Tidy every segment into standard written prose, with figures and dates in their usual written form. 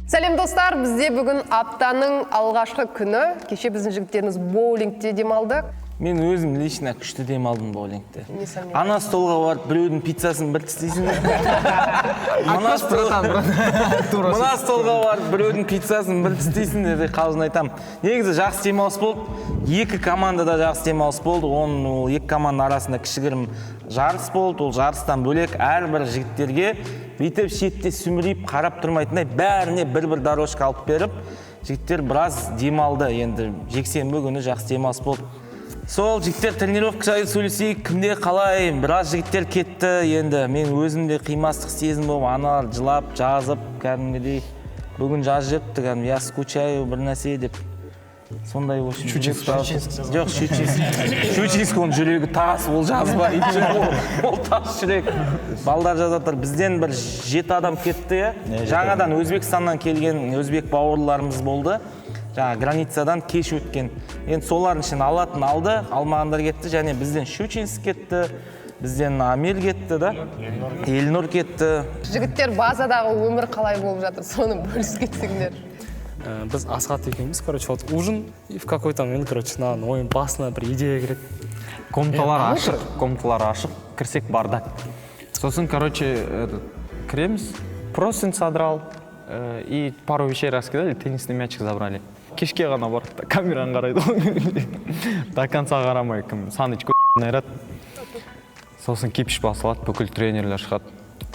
Сәлем достар, бізде бүгін аптаның алғашқы күні. Кеше біздің жігіттеріміз боулингте демалды. Мен өзім лично күшті демалдым боулингте. Ана столға барып біреудің пиццасын бір тістейсің. Мына столға барып біреудің пиццасын бір тістейсің деді, қалжың айтам. Негізі жақсы демалыс болды. Екі командада жақсы демалыс болды. Оның екі команданың арасында кішігірім жарыс болды. Ол жарыстан бөлек әрбір жігіттерге бүйтіп шетте сүмірейіп қарап тұрмайтындай бәріне бір-бір дорожка алып беріп, жігіттер біраз демалды. Енді жексенбі күні жақсы демалыс болды. Сол жігіттер тренировка жайлы сөйлесейік, кімде қалай, біраз жігіттер кетті. Енді мен өзімде қимастық сезім болып, аналар жылап, жазып, кәдімгідей бүгін жазып жүріпті, кәдімгі я скучаю бір нәрсе деп. Сондай осы жоқ, Щучинск оның жүрегі тас, ол жазбай, ол тас жүрек. Балдар жазатыр, бізден бір 7 адам кетті. Жаңадан Өзбекстаннан келген өзбек бауырларымыз болды. Жаңа границадан кеш өткен. Енді солардың ішін алатын алды, алмағандар кетті. Және бізден Щучинск кетті, бізден Амел кетті да, Елнұр кетті. Жігіттер базадағы өмір қалай болып жатыр, соны бөлісіп кетсеңдер. Біз Асхат екеуміз, вот ужин, и в какой-то момент, ойын басына бір идея келеді. Комнаталар ашық, кірсек бардак. Сосын, кіреміз, просто содрал, и пару вещей раскидали, теннисный мячик забрали. Кешке ғана барды, камераны қарайды. До конца қарамай, Саныч айрат. Сосын кипиш басылады, бүкіл тренерлер шығады.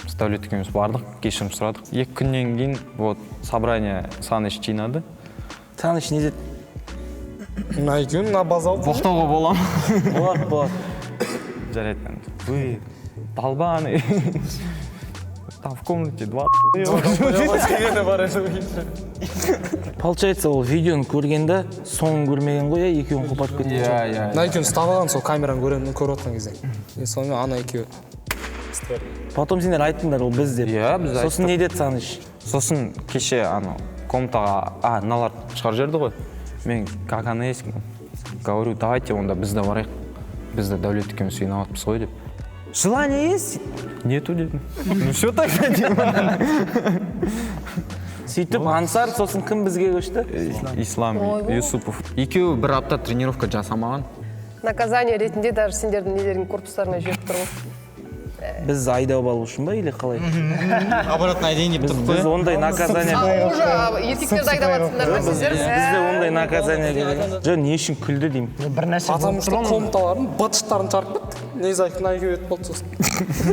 Ставлет екеуміз бардық, кешірім сұрадық. 2 күннен кейін собрание Саныч жинады. Саныч не деді? Найгүн на базал. Боқтауға болам. Болады. Жарайды. Вы долбаны. Там в комнате 2. Получается, ол видеоны көргенде, соңын көрмеген ғой, екеуін қопарып кетті. Найгүн ұстап сол камераны көріп отқан кезде. Сонымен ана екеуі. Потом сендер айттыңдар, ол біз деп. Біз айттық. Сосын не деді Саныч? Сосын кеше комнатаға, мыналар шығар жерді ғой. Мен как она есть, говорю, давайте онда біз де барайық. Біз де Дәулет екеуміз виноватпыз ғой деп. Желание есть? Нету дедім. Ну все тогда делаем. Сөйтіп, Ансар, сосын кім бізге көшті? Ислам Юсупов. Екеуі бір апта тренировка жасамаған. Наказание ретінде даже сендердің нелерің корпустарына жеп тұр ғой. Біз айдап алу үшін ба, или қалай? Обратно деньги Біз ондай наказание... Уже еркектерді айдап атсыңдар ма сіздер? Бізде ондай наказание керек. Жоқ, не үшін күлді деймін. Атамышты комнаталарын, бытыштарын жарып кетті. Незайық найгөй өтіп болды сосын.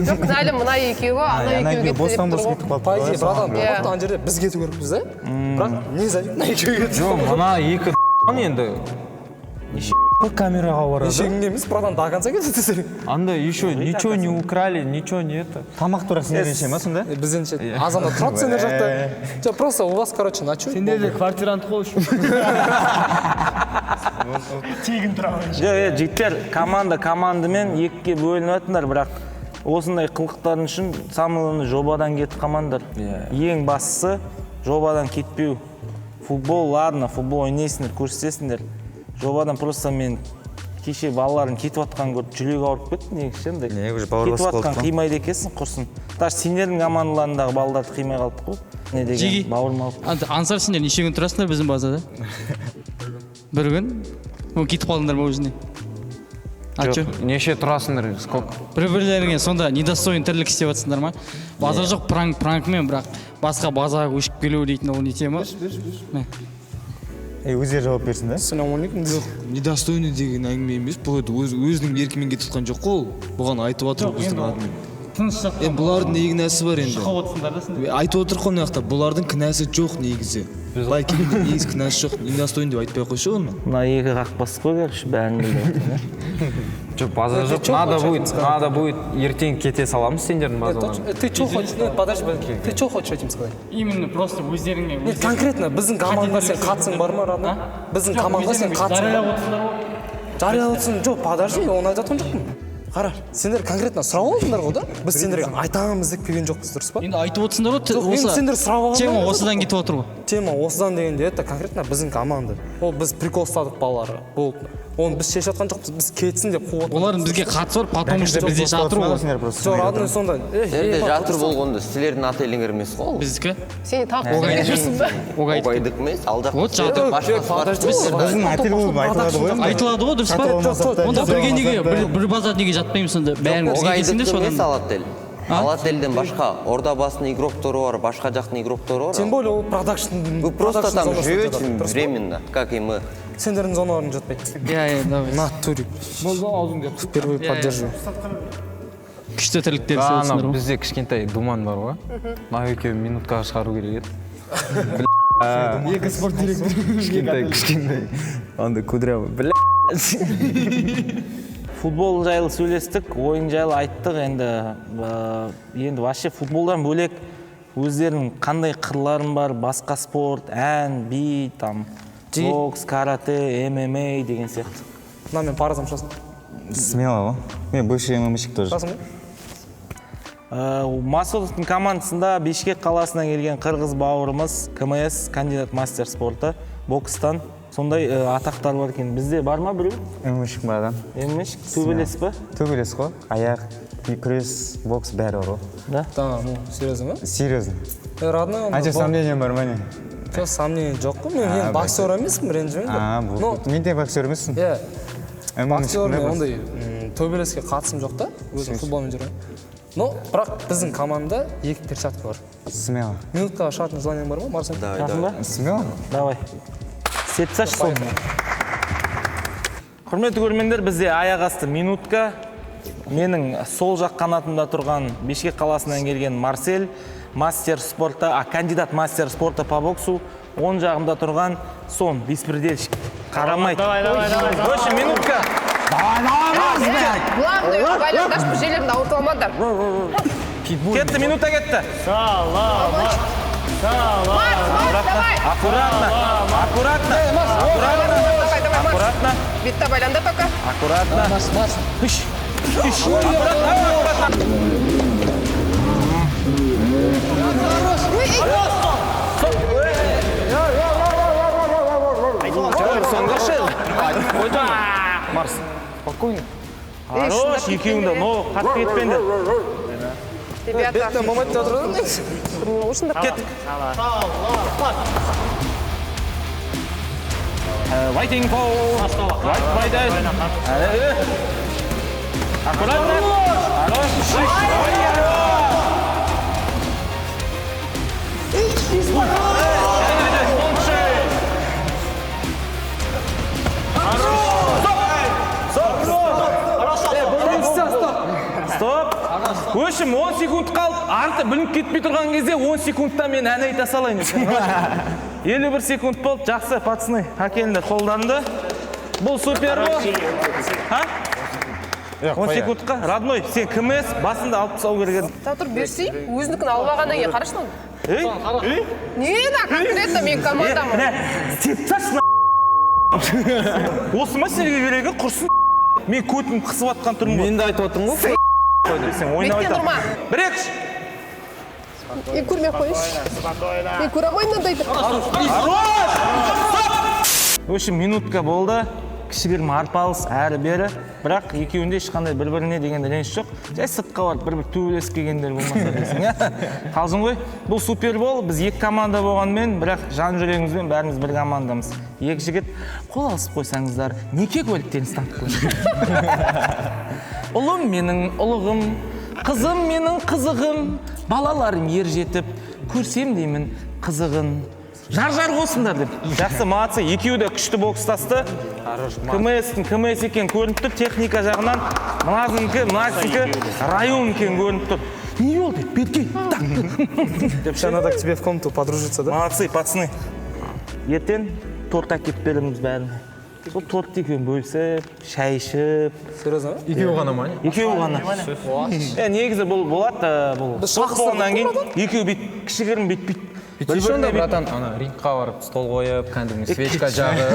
Жоқ, кінәлі мұна екеуі, ана екеуі кетті деп тұр ғой. По идее, братан, ана жерде біз кету керекпіз, да? Бірақ незайық найгөй кетті. Жоқ, мына екі енді... Камераға барады. Нешегін емес, братан, до конца кетті. Анда еще ничего не украли, ничего не это. Тамақ тура сендерден ме сонда? Бізденше азанда тұрады сендер жақта. Жоқ, просто у вас, ночуй. Сендерде квартирант қол үшін. Тегін тұра қойшы. Жоқ, жігіттер командамен екіге бөлініп атыңдар, бірақ осындай қылықтарын үшін самылыны жобадан кетіп қалмаңдар. Ең бастысы жобадан кетпеу. Футбол, ладно, футбол ойнайсыңдар, көрсетесіңдер. Жобадан просто мен кеше балаларын кетіп атқан көріп жүрегі ауырып кетті, негізі. Кетіп атқан қимайды екенсің, құрсын. Даже сендердің командаларындағы балаларды қимай қалдық қой. Не деген бауырым алып. Ансар, сендер неше күн тұрасыңдар біздің базада? Бір күн? Кетіп қалдыңдар ма өзіне? Жоқ, неше тұрасыңдар, сколько? Бір-бірлеріңе сонда недостойын тірлік істеп атсыңдар ма? База жоқ, пранкмен, бірақ басқа базаға көшіп келу дейтін ол не тема? Өздері жауап берсін, да? Ассалаумалейкум. Недостойны деген әңгіме емес, бұл өзінің еркімен кетіп жатқан жоқ қой. Бұған айтып отыр біздің атымен. Бұлардың неге кінәсі бар енді? Айтып отыр қой мына бұлардың кінәсі жоқ негізі. Былай келгенде негізі кінәсі жоқ. Недостойны деп айтпай қойшы оны. Мына екі қақпас қой, короче, бәрін білді. Жоқ, база жоқ, надо будет ертең кете саламыз сендердің базаларын. Ты что хочешь? Подожди, ты что хочешь этим сказать? Именно просто өздеріңе... Нет, конкретно біздің командаға сен қатысың бар ма, Рада? Біздің командаға сен қатысың бар ма? Жариялап отырсың, жоқ, подожди, оны айтып жатқан жоқпын. Қара, сендер конкретно сұрап алдыңдар ғой да? Біз сендерге айтамыз деп келген жоқпыз, дұрыс па? Енді айтып отырсыңдар ғой, енді сендер сұрап алғандар. Тема осыдан кетіп отыр ғой. Тема осыдан дегенде, это конкретно біздің команда. Ол біз прикол ұстадық балаларға. Болды. оны біз шешіп жатқан жоқпыз, біз кетсін деп қуып олардың бізге қатысы бар, потому что бізде жатыр ғой. жоқ родной сонда Енді жатыр болғанда сіздердің отеліңер емес қой ол. Біздікі. Сен тақып жүрсің ба? Огайдық емес, ал жақта Вот жатыр. башқасы бар. Біздің отель болып айтылады ғой. Айтылады ғой, дұрыс па? Онда бірге неге, бір базар неге жатпаймыз сонда? Бәрін бізге келсін Огайдық де емес содан. ал отель. Ал отельден башқа ордабасының игрокторы бар, башқа жақтың игрокторы бар. тем более ол продакшн Вы просто там живете временно, как и мы. сендердің зоналарың жатпайды. Иә, давай. Натуре. Впервые поддерживаю. Күшті тірліктер ана селсіңдер ғой. бізде кішкентай думан бар ғой. Мына екеуін минуткаға шығару керек еді. Екі спорт директоры. Кішкентай. Анда кудрявый. Бля. Футбол жайлы сөйлестік, ойын жайлы айттық. Енді вообще футболдан бөлек өздерінің қандай қырларың бар, басқа спорт, ән, би, там, бокс, карате, ММА деген сияқты. мына мен паразам шасын. Смело ғой. Мен бывший ММАщик тоже. Шасын ғой? Масудовтың командасында Бишкек қаласынан келген қырғыз бауырымыз, КМС, кандидат мастер спорты, бокстан. Сондай атақтар бар екен. Бізде бар ма біреу? ММАщик бар адам. ММАщик, төбелес па? Төбелес қой. Аяқ, күрес, бокс бәрі бар ғой. Да? Да, ну серьезно ма? Серьезно. родной онда. Анча сомнением бар ма не? жоқ сомнение жоқ қой, мен енді боксер емеспін, ренжімеңдер. Бұл. Мен де боксер емессің. Иә, ММАщик боксер не мен бар? ондай төбелеске қатысым жоқ та, өзім футболмен жүрмін. Но бірақ біздің команда екі перчатка бар. Смело. Минуткаға шығатын желаниең бар ма, Марсен? Жақын ба? Смело? Давай. Сетсаш сол. Құрметті көрермендер, бізде аяқ асты минутка. Менің сол жақ қанатымда тұрған Бишкек қаласынан келген Марсель, мастер спорта, кандидат мастер спорта по боксу. Оң жағымда тұрған сон, беспредельщик. Қарамайды. Өші, минутка. Главное, Валенташ бір жерлерімді ауыртып алмаңдар. Кетті, минута кетті. Марс, давай. Аккуратно. Аккуратно. Давай, Марс. Аккуратно. Бетта байланда только. Аккуратно. Хүш. Хүш. Аккуратно. Марс, спокойно. Хорош, екеуіңді, но қатты кетпеңдер. Ребята, Моментте отырдың? осында Кеттік. Waiting for right fighters. Аккуратно. Хорош. Стоп. Өшім 10 секунд қалып, арты білініп кетпей тұрған кезде 10 секундта мен ән айта салайын. 51 секунд болды, жақсы, пацаны, әкеліңдер қолдарында. Бұл супер бұл. 10 секундқа, родной, сен КМС басында алып тастау керек еді. Та тұр берсей, өзінікін алып алғаннан кейін қарашы оны. Ей? Не, да, конкретно мен командам. Септаш осы мәселеге берегі құрсын. Мен көтім қысып атқан тұрмын ғой. Мен де айтып отырмын ғой. Сен ойнап Беттен айтам. тұрма. Бір екш. Мен көрмей қойшы. Мен көре алмайын мындайды. Өші минутка болды. Кішігірім арпалыс әрі бері. Бірақ екеуінде ешқандай бір-біріне деген реніш жоқ. Жай сыртқа барып бір-бір төбелесіп келгендер болмаса дейсің. Қалжың ғой. Бұл супер бол. Біз екі команда болғанмен, бірақ жан жүрегімізбен бәріміз бір командамыз. Екі жігіт қол алысып қойсаңыздар, неке куәліктеріңізді танып қойыңыздар. Ұлым менің ұлығым, қызым менің қызығым, балаларым ер жетіп, көрсем деймін қызығын. Жар-жар қосыңдар деп. Жақсы, молодцы, екеуі де күшті бокстасты. КМС екен көрініп тұр, техника жағынан. Мынасынкі район екен көрініп тұр. Не болды? Беткей. Сейчас надо к тебе в комнату подружиться, да? Молодцы, пацаны. Ертең торт әкеп береміз бәрін. Сол торт екеуін бөлісіп, шай ішіп. Серьезно ма? Екеуі ғана ма? Екеуі ғана. Негізі бұл болады, бұл спорт болғаннан кейін екеуі бүйтіп, кішігірім бүйтпейді. Еще да, братан, ана рингқа барып стол қойып, кәдімгі свечка жағып.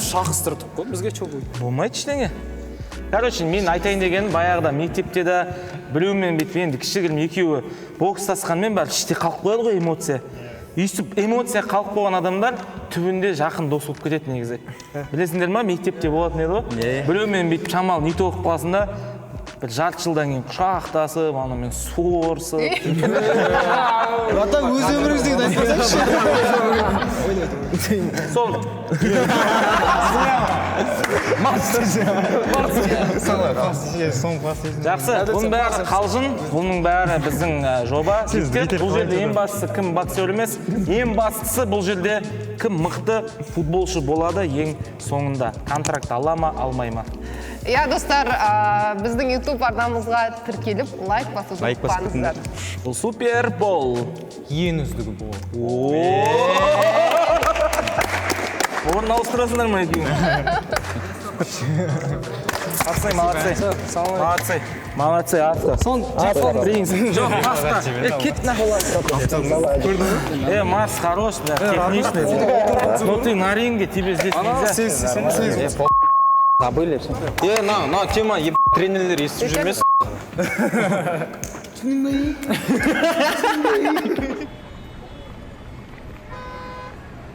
Шақыстырдық қой, бізге чо будет? Болмайды ештеңе. Короче, мен айтайын дегенім, баяғыда мектепте де біреумен бүйтіп енді кішігірім екеуі бокстасқанмен бәрі іште қалып қояды ғой эмоция. Өйстіп эмоция қалып қойған адамдар түбінде жақын дос болып кетеді негізі. Білесіңдер ма, мектепте болатын еді ғой. Біреумен бүйтіп шамалы не тоқып қаласың да, бір жарты жылдан кейін құшақтасып, анымен суырсып. Ата өз өміріңіздегі айтпасаңызшы. Сол. Жақсы, бұның бәрі қалжың, бұның бәрі біздің жоба. Бұл жерде ең бастысы кім боксер емес, ең бастысы бұл жерде кім мықты футболшы болады ең соңында. Контракт ала ма, алмай ма? Иә, достар, біздің YouTube арнамызға тіркеліп, лайк басуды ұмытпаңыздар. Бұл Супербол. Ең үздігі бұл. Орын ауыстырасыңдар ма екеуің? Молодцы, артқа. Жоқ, басқа. Кет нахуй. Марс хорош, техничный. Но ты на ринге, тебе здесь нельзя. Забыли все. На тема тренерлер естіп жүрмес.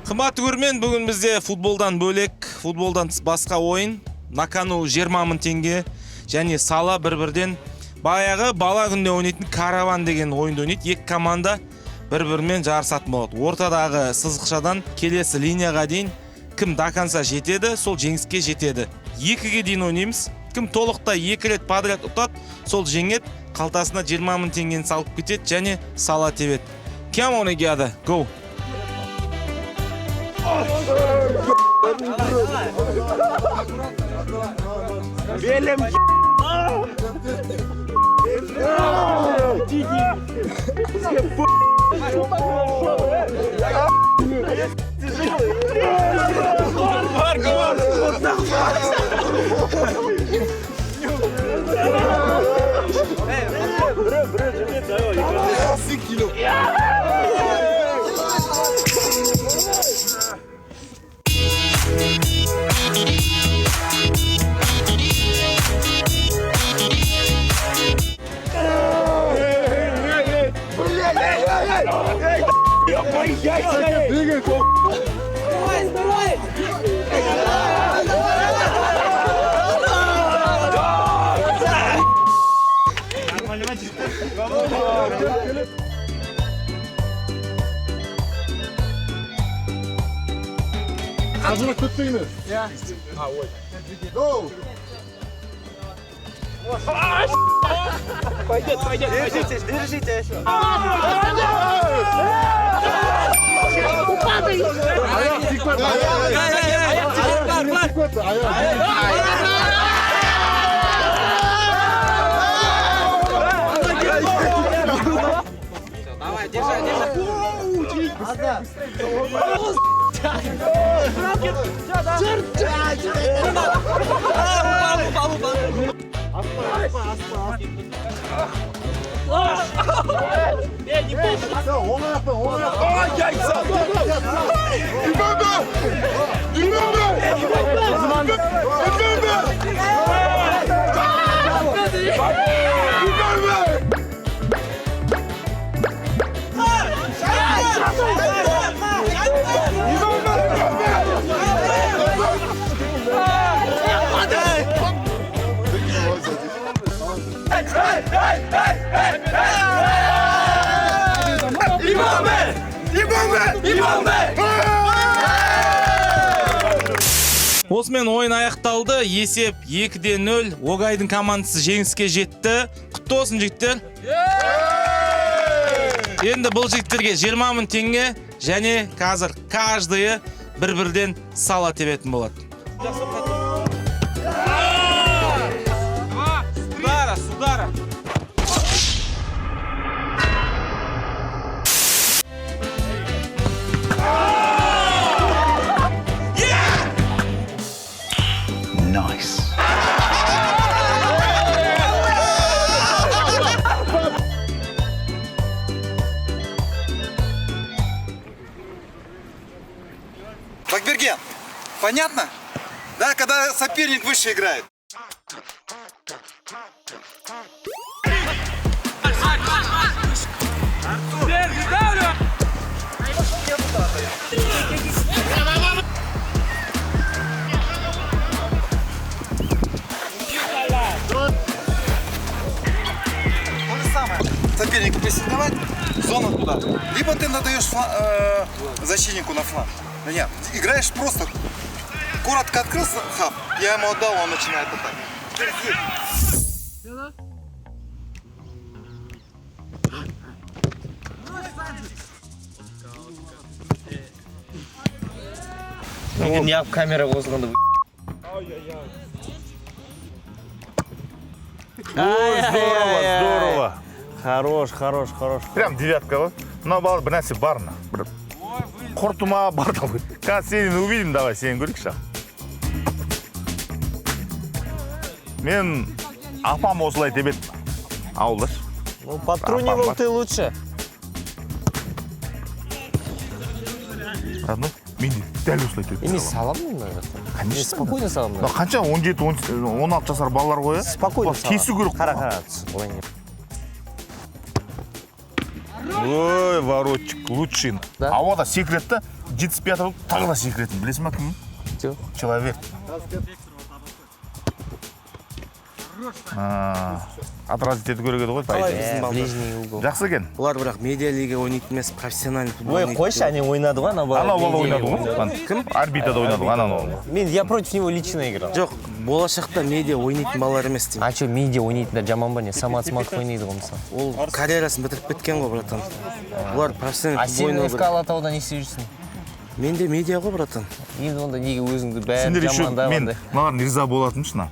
Қымбатты көрермен, бүгін бізде футболдан бөлек, футболдан басқа ойын, на кону 20 000 теңге және сала бір-бірден баяғы бала күнде ойнайтын караван деген ойынды ойнайды. Екі команда бір-бірімен жарысатын болады. Ортадағы сызықшадан келесі линияға дейін кім до конца жетеді, сол жеңіске жетеді. 2-ге дейін ойнаймыз. Кім толықта 2 рет подряд ұтады, сол жеңет, қалтасына 20 000 теңгені салып кетеді және сала тебеді. Come on together, go! Осымен ойын аяқталды. Есеп 2-0. Огайдың командасы жеңіске жетті. Құтты болсын жігіттер. Енді бұл жігіттерге 20 000 теңге және қазір каждыйы бір-бірден сала тебетін болады. Судара. Бакберген, понятно? Да, когда соперник выше играет. Артур! соперника прессинговать, зона туда. Либо ты надаешь защитнику на фланг. Да нет, играешь просто. Коротко открылся хаб, я ему отдал, он начинает атаку. Я камера қосылғанда. Здорово. Хорош. Прям девятка, ғой. Мына бала бір нәрсе бар мына. Бір құртыма бар да ғой. Қазір сені увидим, давай, сені көрейікші. Мен апам осылай тебет ауылдаш. Ну, потрунивал ты лучше. Родной, мен де дәл осылай тебет. Емес саламын мына жақтан. Конечно. Спокойно саламын. Қанша 17-16 жасар балалар ғой, Спокойно саламын. Кесу керек. Қара. Олай не. Ой, воротчик, лучшин. Ауада секретті, 75 тағы да секретін. Білесің ма кім? Жоқ. Человек. Отразить ету керек еді ғой, пайда. Ближний угол. Жақсы екен. Бұлар бірақ медиа лига ойнайтын емес, профессиональный футбол Ой, ойнайды. қойшы, они ойнады ғой, ана бала ойнады ғой. Кім? Арбитрада ойнады ғой, ананы. Я против него лично играл. Жоқ, болашақта медиа ойнайтын балалар емес деймін. А что, медиа ойнайтындар жаман ба не? Самат Смаков ойнайды ғой мысалы. Ол карьерасын бітіріп кеткен ғой, братан. Бұлар профессиональный А футбол сен ойнау ФК керек. Алатауда не істеп жүрсің? Мен де медиа ғой, братан. Енді онда неге өзіңді Сендер бәрі еще мен жамандағандай? маған риза болатын шына.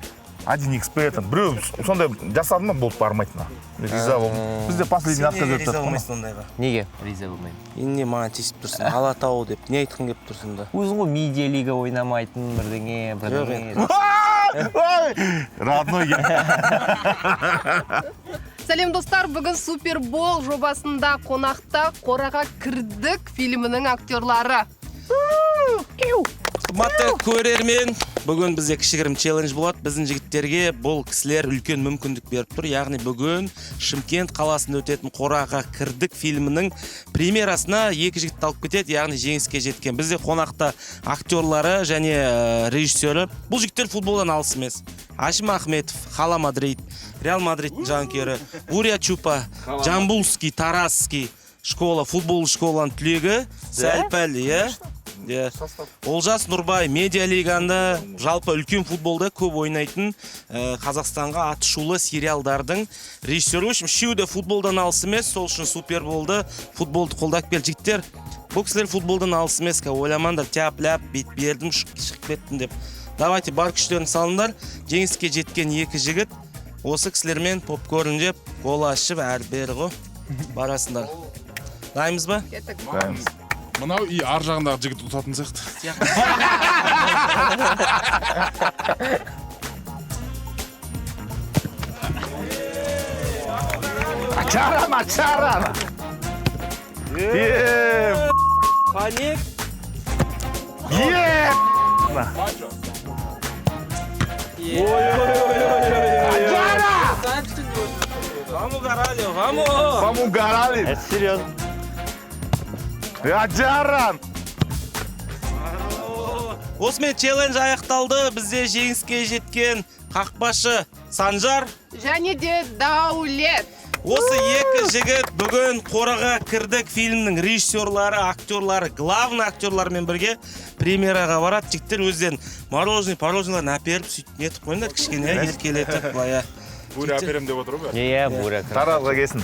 1x біреу сондай жасады ма болып бармайтын. Риза болдым. Бізде последний отказ Сен өтіп риза жатыр. болмайсың ондайға. Неге? Риза болмаймын. Енді маған тиісіп тұрсың, Алатау деп, не айтқың келіп тұрсың да? Өзің ғой медиа лига ойнамайтын бірдеңе. Родной. Сәлем достар, бүгін Супербол жобасында қонақта Қораға кірдік фильмінің актерлары. Қымбатты көрермен, бүгін бізде кішігірім челлендж болады. Біздің жігіттерге бұл кісілер үлкен мүмкіндік беріп тұр. Яғни бүгін Шымкент қаласында өтетін Қораға кірдік фильмінің премьерасына екі жігітті алып кетеді, яғни жеңіске жеткен. Бізде қонақта актерлары және режиссері. Бұл жігіттер футболдан алыс емес. Ашим Ахметов, Хала Мадрид, Реал Мадридтің жанкері, Буря Чупа, Жамбулский, Таразский школа, футбол школаның түлегі, сәл-пәл, Олжас Нұрбай медиа лиганда жалпы үлкен футболда көп ойнайтын Қазақстанға атышулы сериалдардың режиссері. Үшеуі де футболдан алыс емес, сол үшін Суперболды футболды қолдап келді. Жігіттер, бұл кісілер футболдан алыс емес, ойламаңдар, тяп-ляп, бет бердім, шығып кеттім деп. Давайте бар күштерін салыңдар. Жеңіске жеткен екі жігіт осы кісілермен попкорн жеп, қол ашып әрбері ғой барасыңдар. Дайынбыз ба? Дайынбыз. Мынау и ар жағындағы жігіт ұтатын сияқты. Ачаран. Паник. Vamos, caralho, vamos! Vamos, caralho! Это серьезно. Аджаран! Осымен челлендж аяқталды. Бізде жеңіске жеткен қақпашы Санжар Және де Даулет. Осы екі жігіт бүгін Қораға кірдік фильмнің режиссерлары, актерлары, главный актерлармен бірге премьераға барады. Жігіттер өздерін мороженое әперіп сөйтіп нетіп қойыңдар, кішкене еркелетіп былай. Буря әперем деп отыр ғой. Буря. Таразға келсін.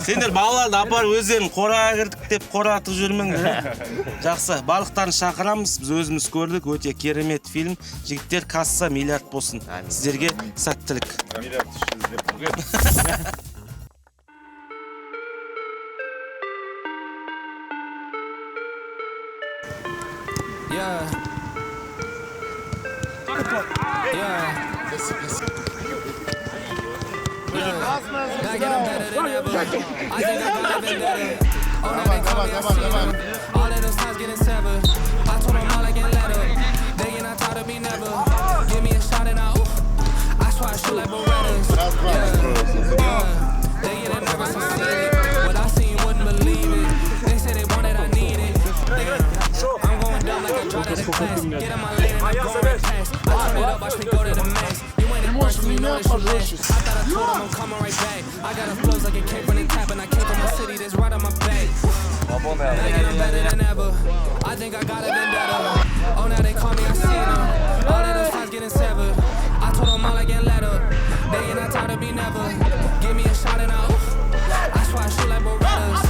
Сендер балаларды апар өздерін Қораға кірдік деп қоратып жүрмеңдер. Жақсы, балықтарын шақырамыз. Біз өзіміз көрдік, өте керемет фильм. Жігіттер касса миллиард болсын. Сіздерге сәттілік. Миллиард іздеп. know that you lit. I thought I told him I'm coming right back. I got a flows like it came from the tap, and I came from a city that's right on my back. Thinking I'm better than ever. I think I got it been better. Oh, now they call me, I seen them. All of the signs getting severed. I told them all I get let up. They ain't not tired to be never. Give me a shot and I swear I shoot like Berettas.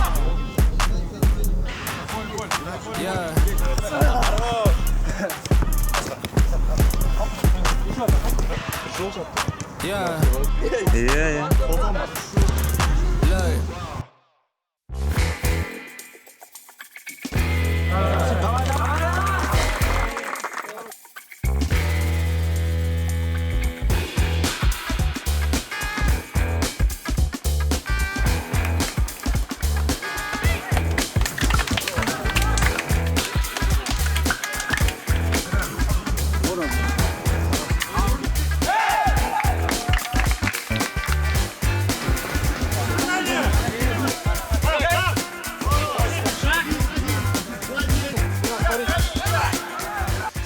Yeah. Yeah. Look.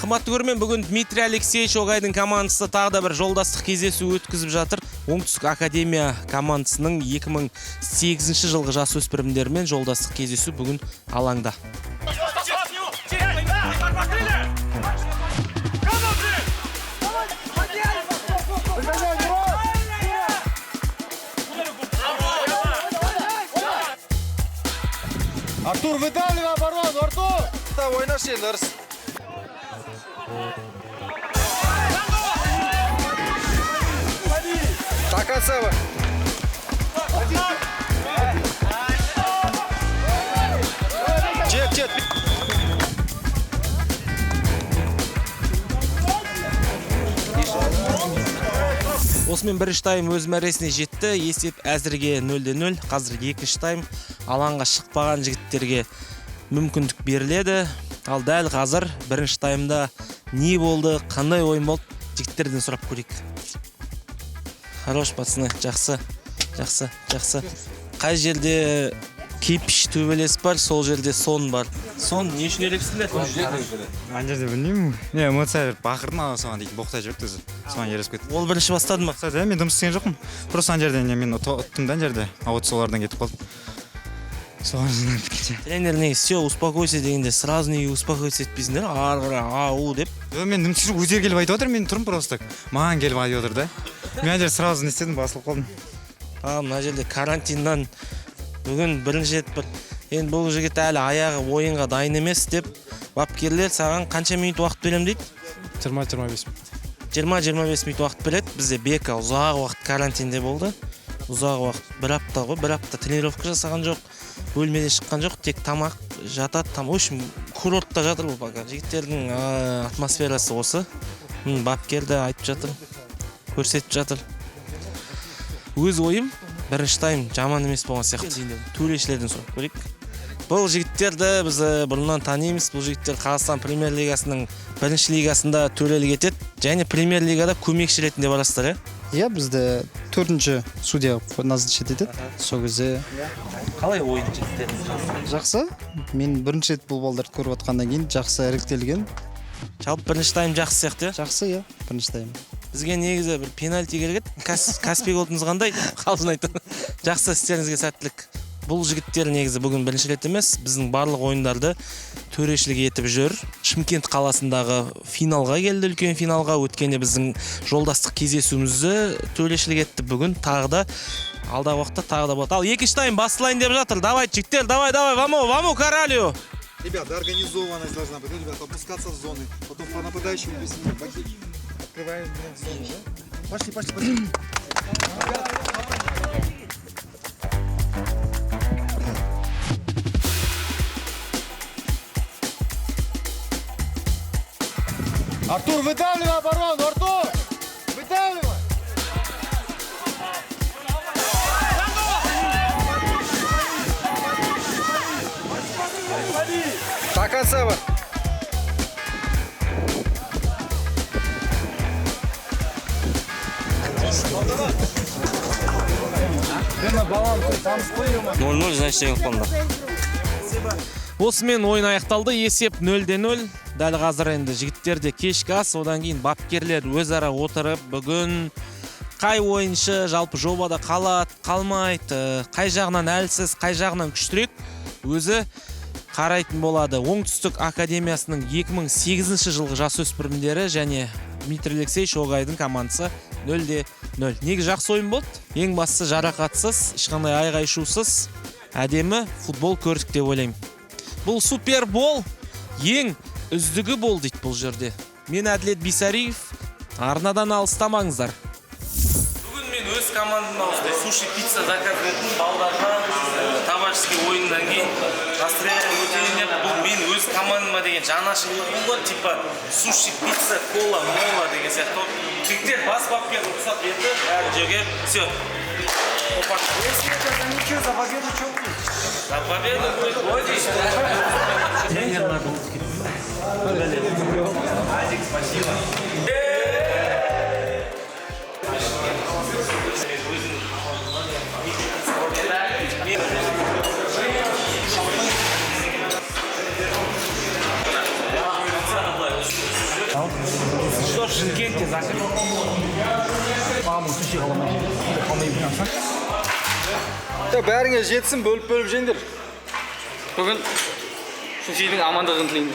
Қымбатты көрермен, бүгін Дмитрий Алексеевич Огайдың командасы тағы да бір жолдастық кездесу өткізіп жатыр. Оңтүстік Академия командасының 2008 жылғы жасөспірімдермен жолдастық кездесу бүгін алаңда. Артур, выдавливай оборону, Артур! Да, ойнаш енді, ұрыс. Так, Сева. Жет. Осымен бірінші тайм өз мәресіне жетті. Есеп әзірге 0-0. Қазір екінші тайм алаңға шықпаған жігіттерге мүмкіндік беріледі. Ал дәл қазір бірінші таймда не болды, қандай ойын болды, жігіттерден сұрап көрейік. Хорош, пацаны, жақсы. Қай жерде кипиш төбелес бар, сол жерде сон бар. Сон не үшін ерексіңдер? Ана жерде білмеймін. Не, эмоция бақырдың ана соған дейтін боқтай жүріпті өзі. Соған ересіп кетті. Ол бірінші бастады ма? Мен дым істеген жоқпын. Просто ана жерде мен ұттым да ана жерде. А вот солардан кетіп қалдым. Соған жинап біткенше. Тренер не, все, успокойся дегенде, сразу неге успокойся етпейсіңдер, ары-қара, ау деп. Мен дым түсіріп өздері келіп айтып отыр, мен тұрмын просто. Маған келіп айтып отыр да. Мен ана жерде сразу не істедім, басылып қалдым. Мына жерде карантиннан бүгін бірінші рет бір, енді бұл жігіт әлі аяғы ойынға дайын емес деп, бапкерлер саған қанша минут уақыт берем дейді? 20-25 минут. 20-25 минут уақыт береді. Бізде Бека ұзақ уақыт карантинде болды. Ұзақ уақыт, бір апта тренировка жасаған жоқ, бөлмеден шыққан жоқ, тек тамақ жатады, в общем, курортта жатыр бұл пока. Жігіттердің атмосферасы осы. Бапкер де айтып жатыр, көрсетіп жатыр. Өз ойым, бірінші тайм жаман емес болған сияқты. Төрешілерден сұрап көрейік. Бұл жігіттерді біз бұрыннан танимыз. Бұл жігіттер Қазақстан премьер лигасының бірінші лигасында төрелік етеді. Және премьер лигада көмекші ретінде барасыздар, иә? Иә, бізді 4-ші судья назначить етеді. Сол кезде қалай ойын жігіттеріңіз? Жақсы. Мен бірінші рет бұл балдарды көріп отқаннан кейін жақсы іріктелген. Жалпы бірінші тайм жақсы сияқты, иә? Жақсы, иә, бірінші тайм. Бізге негізі бір пенальти керек еді. Каспий голдыңыз қандай? Қалжың айтты. Жақсы, істеріңізге сәттілік. Бұл жігіттер негізі бүгін бірінші рет емес, біздің барлық ойындарды төрешілік етіп жүр. Шымкент қаласындағы финалға келді, үлкен финалға. Өткенде біздің жолдастық кездесуімізді төрешілік етті. Бүгін тағы да алдағы уақытта тағы да болады. Ал екінші тайм басталайын деп жатыр. Давай, жігіттер, давай, ваму, королю. Ребята, организованность должна быть. Ребята, опускаться в зоны. Потом по нападающим объяснить. Открываем зону, да? Пошли. Артур, выдавливай оборону, Артур! Выдавливай! Так, Сева. Ноль, значит, жеңіп қалды. Осымен ойын аяқталды. Есеп 0-0. Дәл қазір енді жігіттерде кешкі ас, одан кейін бапкерлер өзара отырып бүгін қай ойыншы жалпы жобада қалады, қалмайды, қай жағынан әлсіз, қай жағынан күштірек өзі қарайтын болады. Оңтүстік академиясының 2008 жылғы жасөспірімдері және Дмитрий Алексей Шоғайдың командасы 0-0. Неге жақсы ойын болды? Ең бастысы жарақатсыз, ешқандай айғай-шусыз, әдемі футбол көрдік деп ойлаймын. Бұл супербол ең үздігі бол дейді бұл жерде. Мен Әділет Бисариев, арнадан алыстамаңыздар. Бүгін мен өз командамда суши пицца заказ еттім, балдарға табачский ойындан кейін настроение өтейін деп, бұл мен өз командама деген жанашырлығым бар, типа суши пицца кола мола деген сияқты. Жігіттер бас баппен рұқсат етті, әр жерге все. Если это ничего, за победу что будет? За победу будет Владик. Тренер надо Адик, спасибо. Что Шымкентте закрыт? Мамың суши қаламай білмейсің. Бәріңе жетсін, бөліп жеңдер. Бүгін сушидің амандығын тілеймін.